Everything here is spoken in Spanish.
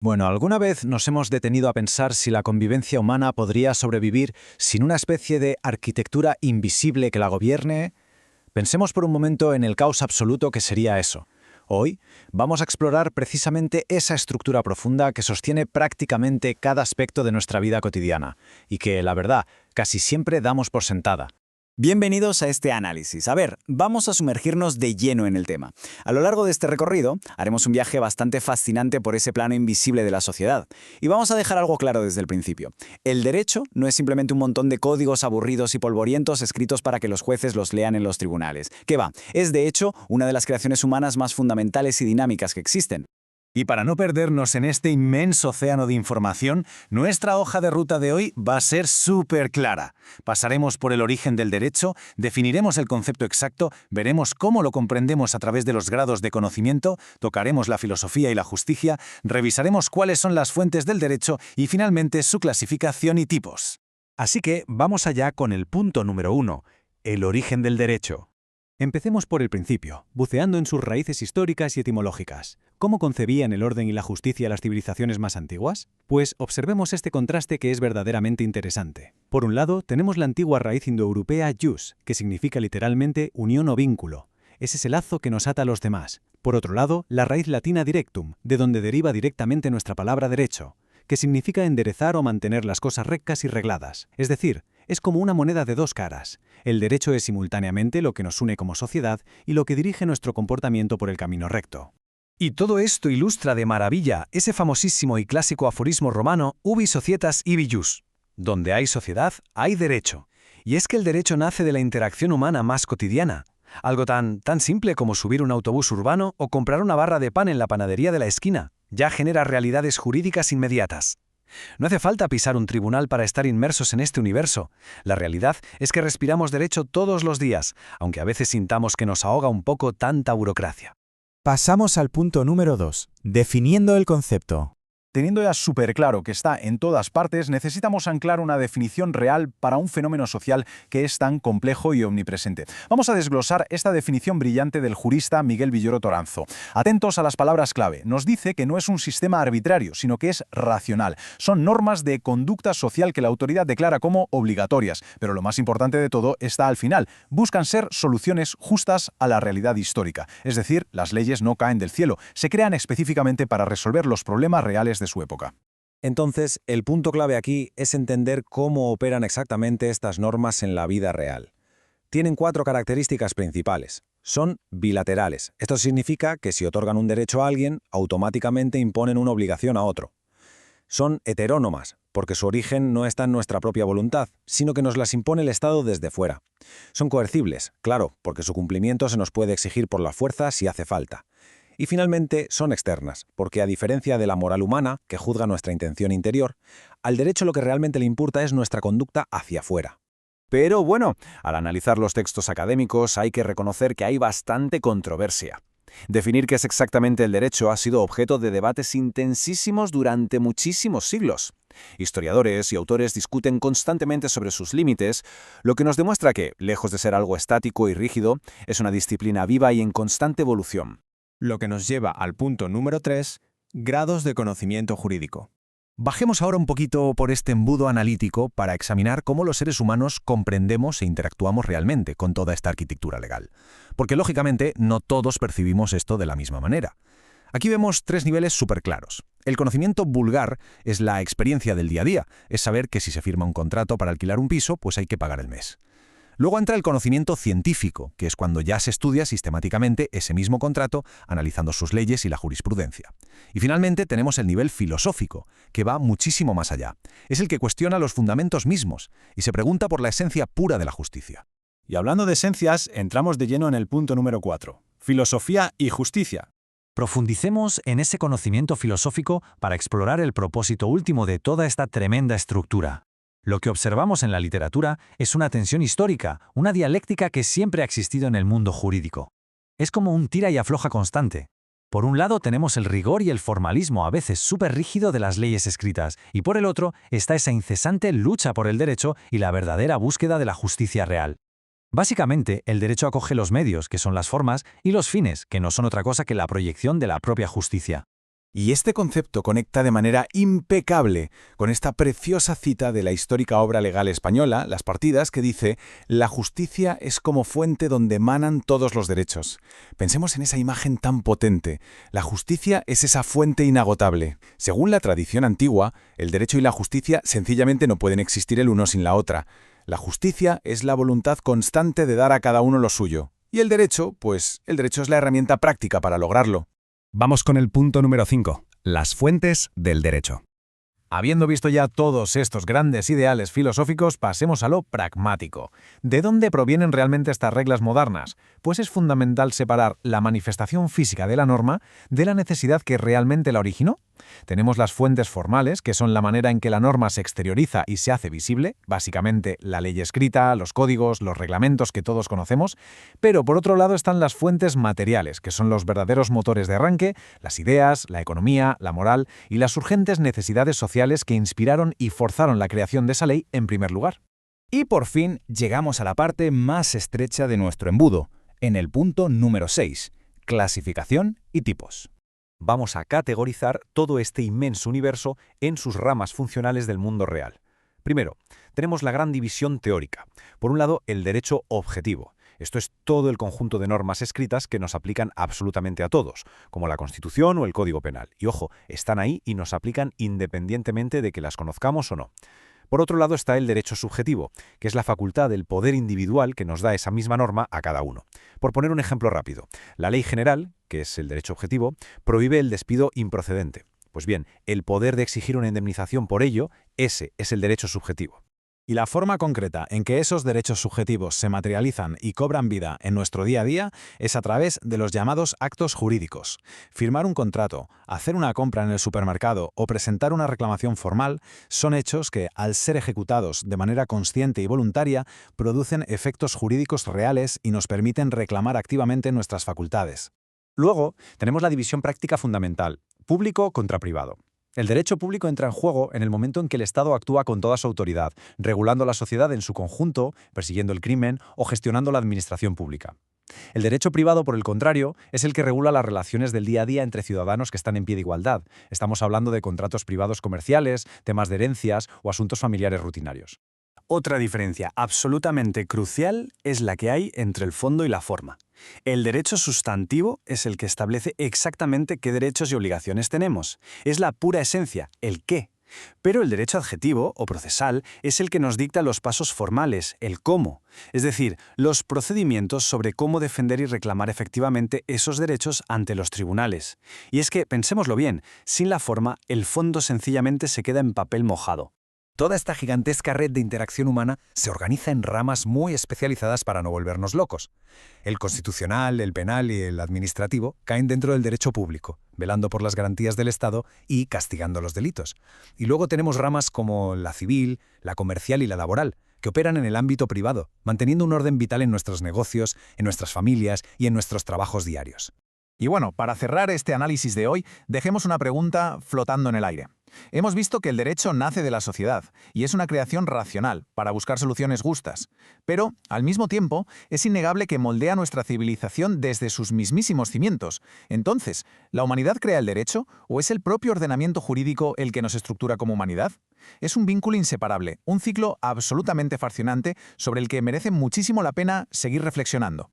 Bueno, ¿alguna vez nos hemos detenido a pensar si la convivencia humana podría sobrevivir sin una especie de arquitectura invisible que la gobierne? Pensemos por un momento en el caos absoluto que sería eso. Hoy vamos a explorar precisamente esa estructura profunda que sostiene prácticamente cada aspecto de nuestra vida cotidiana y que, la verdad, casi siempre damos por sentada. Bienvenidos a este análisis. A ver, vamos a sumergirnos de lleno en el tema. A lo largo de este recorrido, haremos un viaje bastante fascinante por ese plano invisible de la sociedad. Y vamos a dejar algo claro desde el principio. El derecho no es simplemente un montón de códigos aburridos y polvorientos escritos para que los jueces los lean en los tribunales. ¿Qué va? Es de hecho una de las creaciones humanas más fundamentales y dinámicas que existen. Y para no perdernos en este inmenso océano de información, nuestra hoja de ruta de hoy va a ser súper clara. Pasaremos por el origen del derecho, definiremos el concepto exacto, veremos cómo lo comprendemos a través de los grados de conocimiento, tocaremos la filosofía y la justicia, revisaremos cuáles son las fuentes del derecho y finalmente su clasificación y tipos. Así que vamos allá con el punto número 1, el origen del derecho. Empecemos por el principio, buceando en sus raíces históricas y etimológicas. ¿Cómo concebían el orden y la justicia las civilizaciones más antiguas? Pues observemos este contraste que es verdaderamente interesante. Por un lado, tenemos la antigua raíz indoeuropea jus, que significa literalmente unión o vínculo. Es ese lazo que nos ata a los demás. Por otro lado, la raíz latina directum, de donde deriva directamente nuestra palabra derecho, que significa enderezar o mantener las cosas rectas y regladas. Es decir, es como una moneda de dos caras. El derecho es simultáneamente lo que nos une como sociedad y lo que dirige nuestro comportamiento por el camino recto. Y todo esto ilustra de maravilla ese famosísimo y clásico aforismo romano ubi societas ibi jus. Donde hay sociedad, hay derecho. Y es que el derecho nace de la interacción humana más cotidiana. Algo tan simple como subir un autobús urbano o comprar una barra de pan en la panadería de la esquina. Ya genera realidades jurídicas inmediatas. No hace falta pisar un tribunal para estar inmersos en este universo. La realidad es que respiramos derecho todos los días, aunque a veces sintamos que nos ahoga un poco tanta burocracia. Pasamos al punto número 2, definiendo el concepto. Teniendo ya súper claro que está en todas partes, necesitamos anclar una definición real para un fenómeno social que es tan complejo y omnipresente. Vamos a desglosar esta definición brillante del jurista Miguel Villoro Toranzo. Atentos a las palabras clave. Nos dice que no es un sistema arbitrario, sino que es racional. Son normas de conducta social que la autoridad declara como obligatorias, pero lo más importante de todo está al final. Buscan ser soluciones justas a la realidad histórica. Es decir, las leyes no caen del cielo, se crean específicamente para resolver los problemas reales de su época. Entonces, el punto clave aquí es entender cómo operan exactamente estas normas en la vida real. Tienen 4 características principales. Son bilaterales. Esto significa que si otorgan un derecho a alguien, automáticamente imponen una obligación a otro. Son heterónomas, porque su origen no está en nuestra propia voluntad, sino que nos las impone el Estado desde fuera. Son coercibles, claro, porque su cumplimiento se nos puede exigir por la fuerza si hace falta. Y finalmente son externas, porque a diferencia de la moral humana, que juzga nuestra intención interior, al derecho lo que realmente le importa es nuestra conducta hacia afuera. Pero bueno, al analizar los textos académicos hay que reconocer que hay bastante controversia. Definir qué es exactamente el derecho ha sido objeto de debates intensísimos durante muchísimos siglos. Historiadores y autores discuten constantemente sobre sus límites, lo que nos demuestra que, lejos de ser algo estático y rígido, es una disciplina viva y en constante evolución. Lo que nos lleva al punto número 3, grados de conocimiento jurídico. Bajemos ahora un poquito por este embudo analítico para examinar cómo los seres humanos comprendemos e interactuamos realmente con toda esta arquitectura legal. Porque, lógicamente, no todos percibimos esto de la misma manera. Aquí vemos 3 niveles súper claros. El conocimiento vulgar es la experiencia del día a día, es saber que si se firma un contrato para alquilar un piso, pues hay que pagar el mes. Luego entra el conocimiento científico, que es cuando ya se estudia sistemáticamente ese mismo contrato, analizando sus leyes y la jurisprudencia. Y finalmente tenemos el nivel filosófico, que va muchísimo más allá. Es el que cuestiona los fundamentos mismos y se pregunta por la esencia pura de la justicia. Y hablando de esencias, entramos de lleno en el punto número 4, filosofía y justicia. Profundicemos en ese conocimiento filosófico para explorar el propósito último de toda esta tremenda estructura. Lo que observamos en la literatura es una tensión histórica, una dialéctica que siempre ha existido en el mundo jurídico. Es como un tira y afloja constante. Por un lado tenemos el rigor y el formalismo a veces súper rígido de las leyes escritas, y por el otro está esa incesante lucha por el derecho y la verdadera búsqueda de la justicia real. Básicamente, el derecho acoge los medios, que son las formas, y los fines, que no son otra cosa que la proyección de la propia justicia. Y este concepto conecta de manera impecable con esta preciosa cita de la histórica obra legal española, Las Partidas, que dice: «La justicia es como fuente donde emanan todos los derechos». Pensemos en esa imagen tan potente. La justicia es esa fuente inagotable. Según la tradición antigua, el derecho y la justicia sencillamente no pueden existir el uno sin la otra. La justicia es la voluntad constante de dar a cada uno lo suyo. Y el derecho, pues, el derecho es la herramienta práctica para lograrlo. Vamos con el punto número 5, las fuentes del derecho. Habiendo visto ya todos estos grandes ideales filosóficos, pasemos a lo pragmático. ¿De dónde provienen realmente estas reglas modernas? Pues es fundamental separar la manifestación física de la norma de la necesidad que realmente la originó. Tenemos las fuentes formales, que son la manera en que la norma se exterioriza y se hace visible, básicamente la ley escrita, los códigos, los reglamentos que todos conocemos, pero por otro lado están las fuentes materiales, que son los verdaderos motores de arranque, las ideas, la economía, la moral y las urgentes necesidades sociales que inspiraron y forzaron la creación de esa ley en primer lugar. Y por fin llegamos a la parte más estrecha de nuestro embudo, en el punto número 6, clasificación y tipos. Vamos a categorizar todo este inmenso universo en sus ramas funcionales del mundo real. Primero, tenemos la gran división teórica. Por un lado, el derecho objetivo. Esto es todo el conjunto de normas escritas que nos aplican absolutamente a todos, como la Constitución o el Código Penal. Y ojo, están ahí y nos aplican independientemente de que las conozcamos o no. Por otro lado está el derecho subjetivo, que es la facultad del poder individual que nos da esa misma norma a cada uno. Por poner un ejemplo rápido, la ley general, que es el derecho objetivo, prohíbe el despido improcedente. Pues bien, el poder de exigir una indemnización por ello, ese es el derecho subjetivo. Y la forma concreta en que esos derechos subjetivos se materializan y cobran vida en nuestro día a día es a través de los llamados actos jurídicos. Firmar un contrato, hacer una compra en el supermercado o presentar una reclamación formal son hechos que, al ser ejecutados de manera consciente y voluntaria, producen efectos jurídicos reales y nos permiten reclamar activamente nuestras facultades. Luego, tenemos la división práctica fundamental, público contra privado. El derecho público entra en juego en el momento en que el Estado actúa con toda su autoridad, regulando la sociedad en su conjunto, persiguiendo el crimen o gestionando la administración pública. El derecho privado, por el contrario, es el que regula las relaciones del día a día entre ciudadanos que están en pie de igualdad. Estamos hablando de contratos privados comerciales, temas de herencias o asuntos familiares rutinarios. Otra diferencia absolutamente crucial es la que hay entre el fondo y la forma. El derecho sustantivo es el que establece exactamente qué derechos y obligaciones tenemos. Es la pura esencia, el qué. Pero el derecho adjetivo o procesal es el que nos dicta los pasos formales, el cómo, es decir, los procedimientos sobre cómo defender y reclamar efectivamente esos derechos ante los tribunales. Y es que, pensémoslo bien, sin la forma, el fondo sencillamente se queda en papel mojado. Toda esta gigantesca red de interacción humana se organiza en ramas muy especializadas para no volvernos locos. El constitucional, el penal y el administrativo caen dentro del derecho público, velando por las garantías del Estado y castigando los delitos. Y luego tenemos ramas como la civil, la comercial y la laboral, que operan en el ámbito privado, manteniendo un orden vital en nuestros negocios, en nuestras familias y en nuestros trabajos diarios. Y bueno, para cerrar este análisis de hoy, dejemos una pregunta flotando en el aire. Hemos visto que el derecho nace de la sociedad y es una creación racional para buscar soluciones justas. Pero, al mismo tiempo, es innegable que moldea nuestra civilización desde sus mismísimos cimientos. Entonces, ¿la humanidad crea el derecho o es el propio ordenamiento jurídico el que nos estructura como humanidad? Es un vínculo inseparable, un ciclo absolutamente fascinante sobre el que merece muchísimo la pena seguir reflexionando.